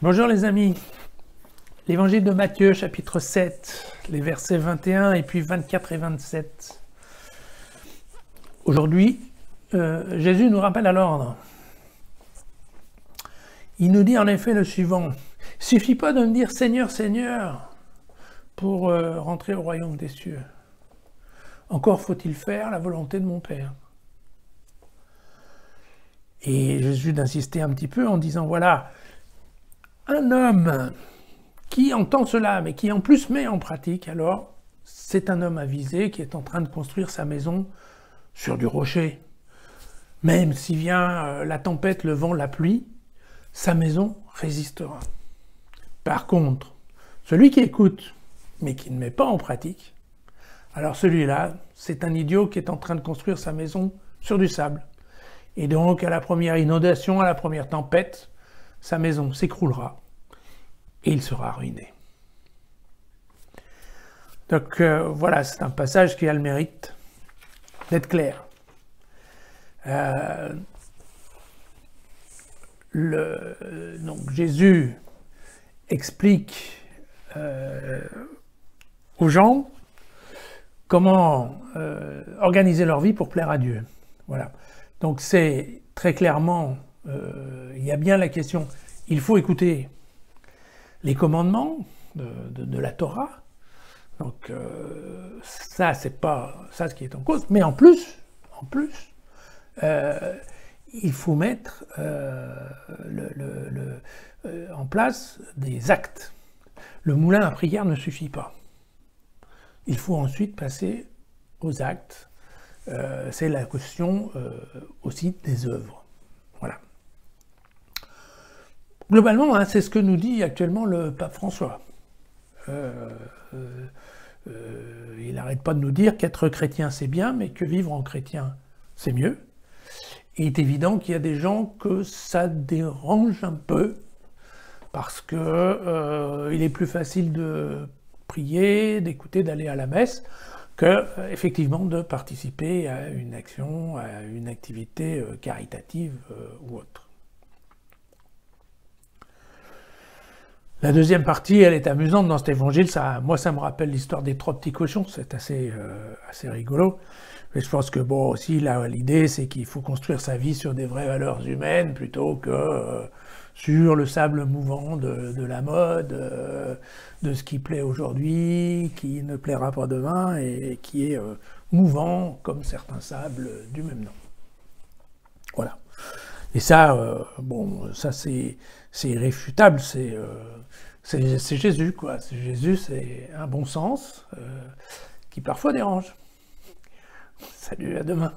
Bonjour les amis, l'évangile de Matthieu chapitre 7, les versets 21 et puis 24 et 27. Aujourd'hui, Jésus nous rappelle à l'ordre. Il nous dit en effet le suivant, « Il ne suffit pas de me dire Seigneur, Seigneur pour rentrer au royaume des cieux. Encore faut-il faire la volonté de mon Père. » Et Jésus d'insister un petit peu en disant, voilà, un homme qui entend cela, mais qui en plus met en pratique, alors c'est un homme avisé qui est en train de construire sa maison sur du rocher. Même si vient la tempête, le vent, la pluie, sa maison résistera. Par contre, celui qui écoute, mais qui ne met pas en pratique, alors celui-là, c'est un idiot qui est en train de construire sa maison sur du sable. Et donc, à la première inondation, à la première tempête, sa maison s'écroulera et il sera ruiné. Donc voilà, c'est un passage qui a le mérite d'être clair. Donc Jésus explique aux gens comment organiser leur vie pour plaire à Dieu. Voilà. Donc c'est très clairement, il y a bien la question, il faut écouter les commandements de la Torah. Donc ça, c'est pas ça ce qui est en cause. Mais en plus, il faut mettre en place des actes. Le moulin à prière ne suffit pas. Il faut ensuite passer aux actes. C'est la question aussi des œuvres. Voilà. Globalement, hein, c'est ce que nous dit actuellement le pape François. Il n'arrête pas de nous dire qu'être chrétien c'est bien, mais que vivre en chrétien c'est mieux. Il est évident qu'il y a des gens que ça dérange un peu, parce que il est plus facile de prier, d'écouter, d'aller à la messe, que effectivement de participer à une action, à une activité caritative ou autre. La deuxième partie, elle est amusante dans cet évangile. Moi, ça me rappelle l'histoire des trois petits cochons. C'est assez rigolo. Mais je pense que bon, aussi, là, l'idée, c'est qu'il faut construire sa vie sur des vraies valeurs humaines plutôt que sur le sable mouvant de la mode, de ce qui plaît aujourd'hui, qui ne plaira pas demain et qui est mouvant comme certains sables du même nom. Voilà. Et ça, bon, ça c'est irréfutable, c'est Jésus, quoi. Jésus, c'est un bon sens qui parfois dérange. Salut, à demain.